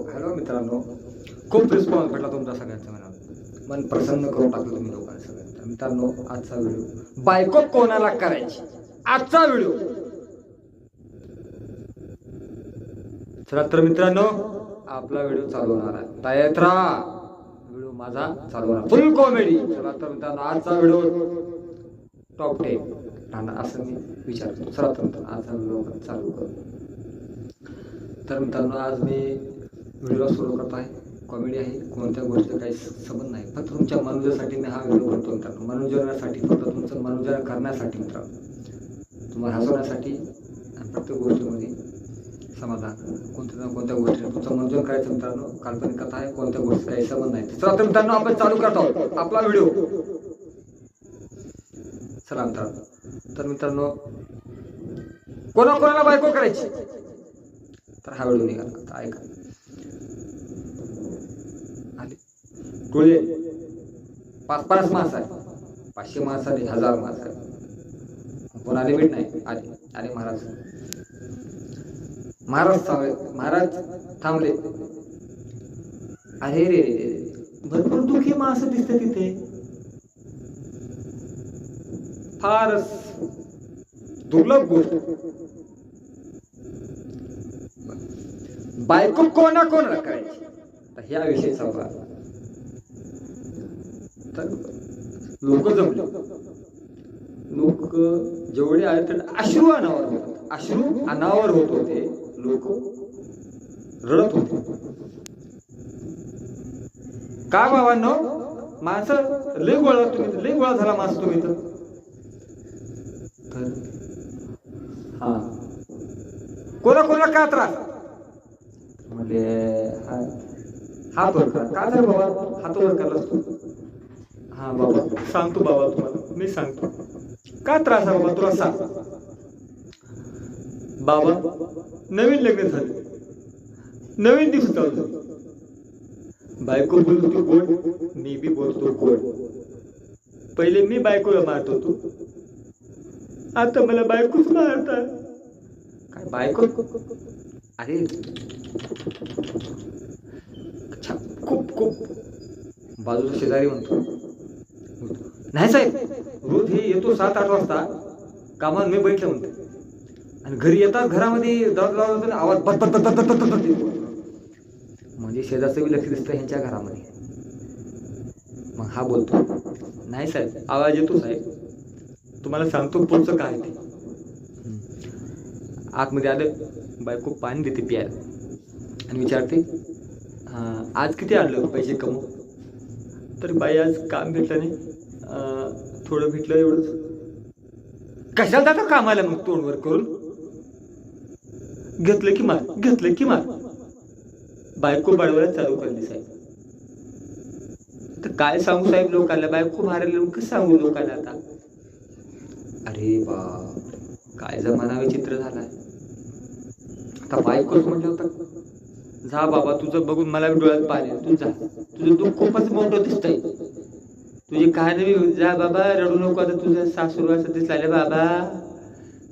Hello मित्रांनो, खूप response भेटला तुमचा सगळ्यांचा. मन प्रसन्न करून टाकलं तुम्ही लोकांनी सगळ्यांनी. तर मित्रांनो, आजचा व्हिडिओ बायको कोणाला करायची, आजचा व्हिडिओ. चला तर मित्रांनो, आपला व्हिडिओ चालू होणार आहे. तयार राहा, व्हिडिओ माझा चालू होणार, फुल कॉमेडी. चला तर मित्रांनो, आजचा व्हिडिओ टॉप 10 राहणार असं मी विचारतो. चला तर मित्रांनो, आजचा व्हिडिओ चालू करू. तर मित्रांनो, आज मी व्हिडिओ सुरू करत आहे. कॉमेडी आहे, कोणत्या गोष्टीचा काही संबंध नाही. फक्त तुमच्या मनोरंजनासाठी मी हा व्हिडिओ बनवतो मित्रांनो. मनोरंजनासाठी, फक्त तुमचं मनोरंजन करण्यासाठी मित्रांनो, तुम्हाला हसवण्यासाठी. आणि प्रत्येक गोष्टीमध्ये समाधान, कोणत्या ना कोणत्या गोष्टीने तुमचं मनोरंजन करायचं मित्रांनो. काल्पनिक कथा आहे, कोणत्या गोष्टी काही संबंध नाही. चला तर मित्रांनो, आपण चालू करत आहोत आपला व्हिडिओ. चला मित्रांनो, तर मित्रांनो, कोणाकोणाला बायको करायची, तर हा व्हिडिओ निघाला. ऐका, आले टोळे 5-5 मास आहे, 500 मास आले, 1000 मास आहे. कोणा लिमिट नाही. आले महाराज. महाराज थांबले. अरे रे, भरपूर दुःखी माणसं दिसते तिथे. फारच दुर्लभ गोष्ट. बायको कोणाला करायची, तर ह्या विषयी सांगा. तर लोक जमले, लोक जेवढे आले तर अश्रू अनावर होत होते. लोक रडत होते. का बाबांनो, माणसं लय गोळा झाला माणसं तुम्ही तर. हा, कोणाला का त्रास म्हणजे हात वर करा. का झालं बाबा, हात वर करलास तू? हा बाबा, सांगतो बाबा तुम्हाला, मी सांगतो का त्रास आहे बाबा, तुला सांग. बाबा, नवीन लग्न झाले, नवीन दिवस चालू झाले. बायको बोलतो गोड, मी बी बोलतो गोड. पहिले मी बायकोला मारत होतो, आता मला बायकोच मारतात. काय बायको? अरे खूप बाजूचा शेजारी म्हणतो, नाही साहेब, रोज हे येतो 7-8 वाजता कामात, मी बैठले म्हणते. आणि घरी येतात, घरामध्ये आवाज म्हणजे शेजारचं बी लक्ष दिसतं ह्यांच्या घरामध्ये. मग हा बोलतो, नाही साहेब, आवाज येतो साहेब, तुम्हाला सांगतो पुढचं काय ते. आतमध्ये आलं, बायको पाणी देते प्यायला आणि विचारते, आज किती आणलं पैसे कमव? तर बाई, आज काम भेटलं नाही, थोडं भेटलं एवढंच. कशाला जातं कामाला मग तोंडवर करून? घेतलं की मार. बायको बाळवायला चालू करली साहेब. तर काय सांगू साहेब लोकांना, बायको मारायला कसं सांगू लोकांना आता? अरे बा, काय जमाना विचित्र झालाय. आता बायकोच म्हटलं होतं, जा बाबा, तुझं बघून मला डोळ्यात पाणी. तू जा, तुझं दुःख खूपच मोठं दिसतंय. तुझी कहाणी जा बाबा, रडू नको. आता तुझा सासूरवास दिसला बाबा,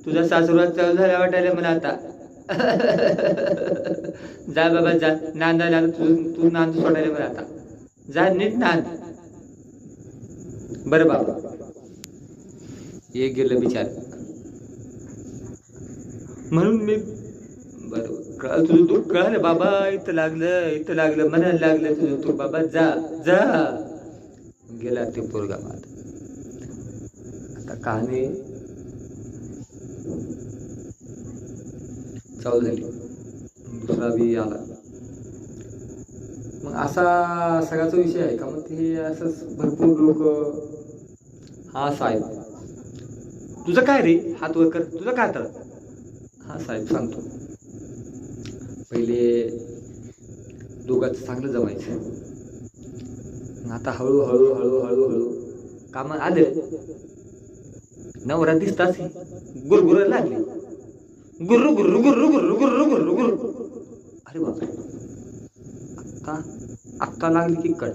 तुझा सासूरवास चालू झाला वाटायला मला आता. जा बाबा, जा नांदायला, तू नांद सोडायला मला आता. जा, नीट नांद. बरं बाबा, एक गेलं बिचार. म्हणून मी, बरोबर, तुझं दुःख कळलं बाबा, इथं लागलं म्हणायला लागलं तुझं तू बाबा, जा. गेला ते पोरगा. आता कहाणी चालू झाली, दुसरा बी आला. मग असा सगळ्याचा विषय आहे का? मग ते असंच भरपूर लोक, हा साहेब, तुझं काय रे, हात वर कर, तुझं काय तर? हा साहेब, सांगतो. पहिले दोघांचं चांगलं जमायचं. आता हळूहळू कामात आले, नवरा दिसताच गुरगुर लागले. गुर्रु. अरे बाप, आत्ता लागली की कड.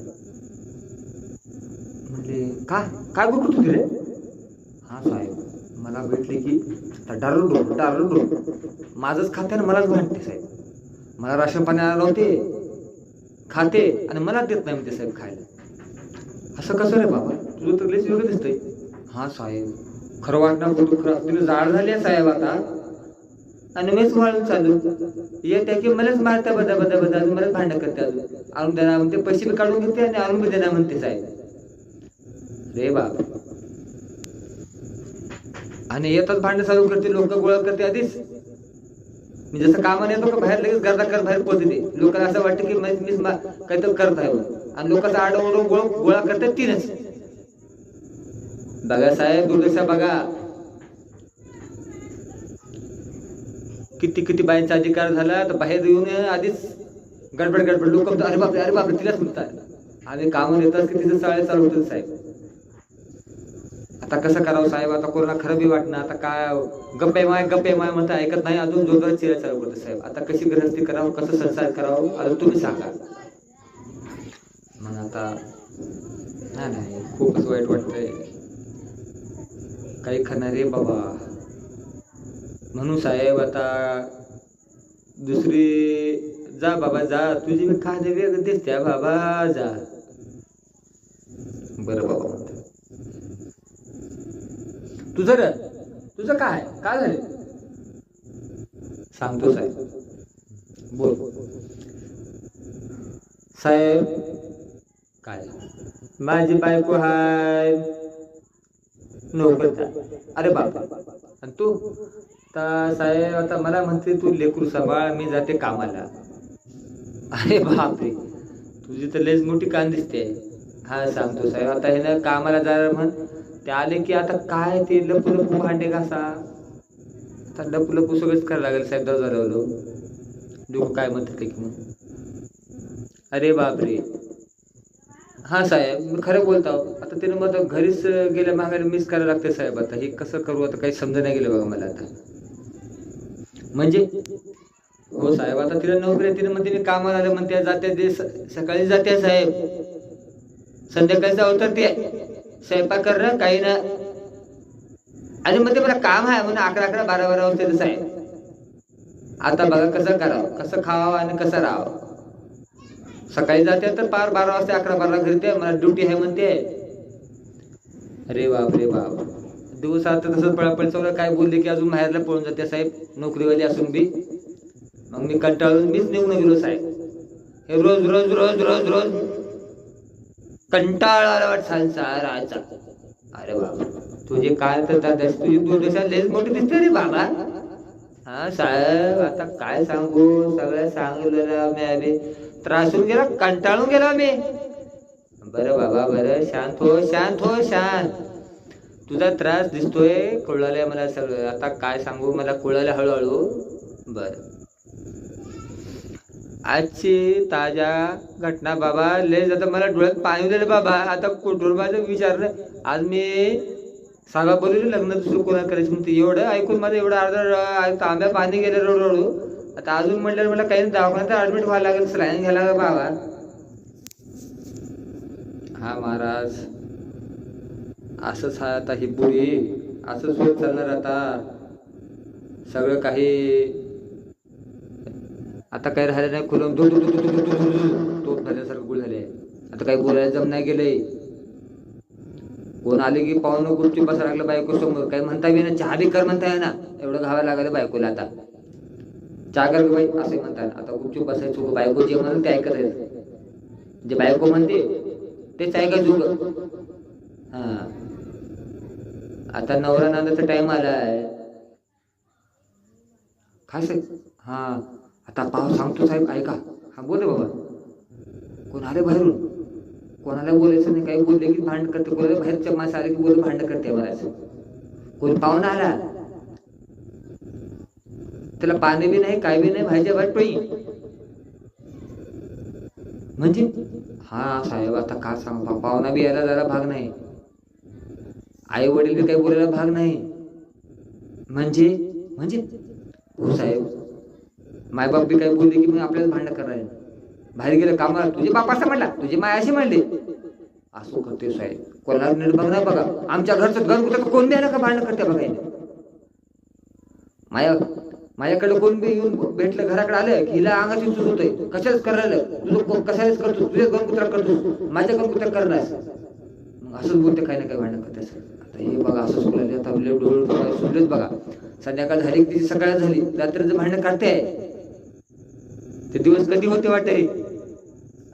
म्हणजे काय गुरगुर तुझी रे? हा साहेब, मला भेटले की डारू माझंच खात्यानं मलाच भांडते साहेब. मला राशन पाणी लावते, खाते आणि मला देत नाही म्हणते साहेब खायला. असं कसं रे बाबा, तुझं तर लयच वेगळं दिसतंय. हा साहेब, खरं वाटणार तू खरं, तिने जाड झाली आहे साहेब आता, आणि मीच वाळून चालू येत्या की मलाच मारता बदा बदा बदा, अजून मलाच भांडण करते, अजून आणून देणार म्हणते, पैसे बी काढून घेते आणि आणून बी देणार म्हणते साहेब. रे बाप, आणि येतच भांडण चालू करते, लोक गोळा करते आधीच. मी जसं कामाने येतो का बाहेर लगेच गर्दा कर बाहेर पोहोचते ते. लोकांना असं वाटतं की मीच काहीतरी करत आहे, आणि लोकांचा आडवडून गोळा करतात तीनच. बघा साहेब, दुर्दशा बघा. किती किती बायांचा अधिकार झाला, तर बाहेर येऊन आधीच गडबड लोक अरे बापरे तिलाच म्हणतात. आम्ही कामाला येतात की तिचं चाळे चालू होतं साहेब. आता कसं करावं साहेब, आता कोरोना खरं बी वाटणं, आता काय गप्पे माय म्हणता ऐकत नाही, अजून जोरदार चिऱ्या चालू करतो साहेब. आता कशी गृहस्थी करावं, कसं संसार करावं, अजून तुम्ही सांगा. मग आता नाही खूपच वाईट वाटतंय, काही खरं रे बाबा. म्हणून साहेब आता दुसरी जा बाबा जा, तुझी मी खाणे वेगळं दिसत्या बाबा, जा. बरं बाबा म्हणते, तुझं काय झालं सांगतो साहेब. बोल साहेब. काय, माझी बायको हाय नोकरदार. अरे बाप, आणि तू तर साहेब आता मला म्हणते तू लेकरू सांभाळ, मी जाते कामाला. अरे बापरे, तुझी तर लयच मोठी कान दिसते. हा सांगतो साहेब, आता हे ना कामाला जाणार म्हण, ते आले की आता काय ते लपू भांडे घासा, आता लपू सगळंच करायला लागेल साहेब. दरवाजा लोक काय म्हणतात की मग. अरे बापरे, हा साहेब मी खरं बोलतो. आता तिने मग घरीच गेल्या मागायला मिस करायला लागते साहेब. आता हे कसं करू, आता काही समजा नाही गेलं बघा मला आता. म्हणजे हो साहेब, आता तिला नोकरी आहे, तिने म्हणते मी कामाला आलं म्हणते, जाते ते सकाळी जाते साहेब, संध्याकाळी जाऊ ते स्वयंपाक करणं काही ना, आणि म्हणते मला काम आहे म्हणून 11 12 वाजता साहेब. आता बघा कसं करावं, कसं खावं आणि कसं राहावं. सकाळी जाते तर पार 12 वाजता 11-12 घरी ते, मला ड्युटी आहे म्हणते. अरे बाप रे बाप, दिवस आता तसंच पळापळ चौरा, काय बोलले की अजून बाहेरला पळून जाते साहेब, नोकरीवाली असून बी. मग मी कंटाळून मीच निघून गेलो साहेब. हे रोज रोज रोज रोज रोज कंटाळा वाट संसाराचा. अरे बाबा, तुझे काय तर तुझी दुर्दशा लयच मोठी दिसते रे बाबा. हा साहेब, आता काय सांगू, सगळं सांगितलं मी, अरे त्रासून गेला, कंटाळून गेला मी. बरं बाबा बरं, शांत हो. तुझा त्रास दिसतोय, कळालंय मला सगळं. आता काय सांगू, मला कळालं हळूहळू. बरं, आजची ताज्या घटना बाबा, लय जाता मला डोळ्यात पाणी दिलं बाबा. आता कुटुंबाचं विचारलं, आज मी सांगा बोलली लग्न दुसरं कोणा करायचं म्हणते. एवढं ऐकून माझं एवढं अर्धा तांब्या पाणी गेलं रडू. आता अजून म्हटलं मला काही दवाखान्यात ऍडमिट व्हायला लागेल, सलाईन घ्यायला लागेल बाबा. हा महाराज, असंच आहे आता ही बुडी, असंच होत चालणार आता सगळं काही. आता काही राहिलं नाही, खुलून तो झाल्यासारखं गुळ झाले. आता काही बोलायला जम नाही गेलंय. कोण आले की पाहुणं गुपची बसा लागलं बायको समोर, काही म्हणता बी ना, चहा बी कर म्हणताय ना, एवढं घावायला लागलं बायकोला. आता चहा कर बाई असे म्हणतात. आता गुपचूप बसायचो, बायको जे म्हणून ते ऐकत आहे, जे बायको म्हणते तेच ऐकायचं. हा, आता नवरा नांदाचा टाइम आलाय खास. हा, आता पाव सांगतो साहेब ऐका. हा बोले बाबा, कोण आले बाहेरून, कोणाला बोलायचं नाही, काही बोलले की भांड करते, कोणाला बाहेरच्या माणसं आले की बोल भांड करते म्हणायचं. कोण पाहुणा आला, त्याला पाणी बी नाही, काय बी नाही, भाज्या वाटतोय म्हणजे. हा साहेब, आता का सांग, पाहुणा बी यायला जरा भाग नाही, आई वडील बी काही बोलायला भाग नाही. म्हणजे हो साहेब, मायबाप बी काही बोलले की मग आपल्याला भांडण करायला. बाहेर गेलं कामाला, तुझे बाप असं म्हणला, तुझे माय असे म्हणले, असं करते साहेब. कोणाला नीट बघ ना बघा, आमच्या घरचं घर कुठं कोण द्यायला का भांडण करते बघायला. माया माझ्याकडे कोण बी येऊन भेटलं घराकडे आलं की हिला अंगात सुरू होतंय, कशाच करायला तुझं कशालाच करतो, तुझ्याच गणकुत्रा करतो, माझ्या गणकुत्रा करणार. मग असंच बोलते, काही ना काही भांडण करते. आता हे बघा असं सुटलं, आता डोळे सुटलेच बघा. संध्याकाळ झाली की सकाळ झाली, रात्रीचं भांडण काढते. ते दिवस कधी होते वाटते,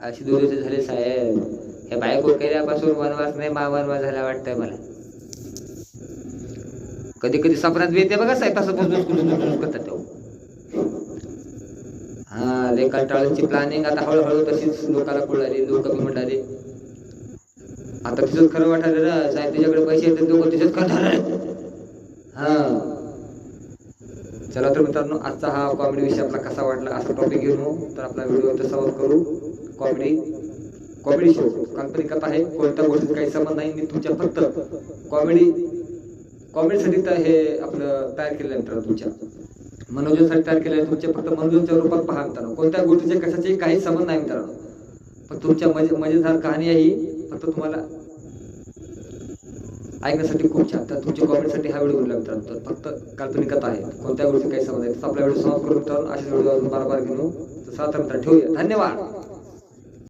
अशी 2 दिवस झाले साहेब. हे बायको केल्यापासून वनवास नाही वनवास झाला वाटतंय मला. कधी कधी सपनात बी येते बघा साहेब, तसं करतात तेव्हा. हा लय कंटाळाची प्लॅनिंग आता हळूहळू तशीच लोकांना कळाली, लोक बी म्हणाले आता तिथंच खरं वाटायला ना साहेब, तिच्याकडे पैसे येतात लोक तिथेच करणार. हा चला तर मित्रांनो, आजचा हा कॉमेडी विषय आपला कसा वाटला असा टॉपिक घेऊन तर आपला व्हिडिओ इथं समाप्त करू. कॉमेडी शो काल्पनिक कथा आहे, कोणत्या गोष्टीत काही संबंध नाही. मी तुमच्या फक्त कॉमेडीसाठी तर हे आपलं तयार केलेलं आहे मित्रांनो, तुमच्या मनोरंजनासाठी तयार केलेलं आहे. तुमच्या फक्त मनोरंजनाच्या रूपात पहा मित्रांनो, कोणत्या गोष्टीचे कशाचे काही संबंध नाही मित्रांनो. पण तुमच्या मजेदार कहाणी आहे ही, फक्त तुम्हाला ऐकण्यासाठी खूप छान. तर तुमच्या कॉमेडीसाठी हा व्हिडिओ बनवला मित्रांनो. तर फक्त काल्पनिक कथा आहे, कोणत्या गोष्टी काही समज आहे. आपला व्हिडिओ समाप्त करून मित्रांनो, अशा व्हिडिओ बार घेऊन. तर चला तर मित्रांनो ठेवूया. धन्यवाद.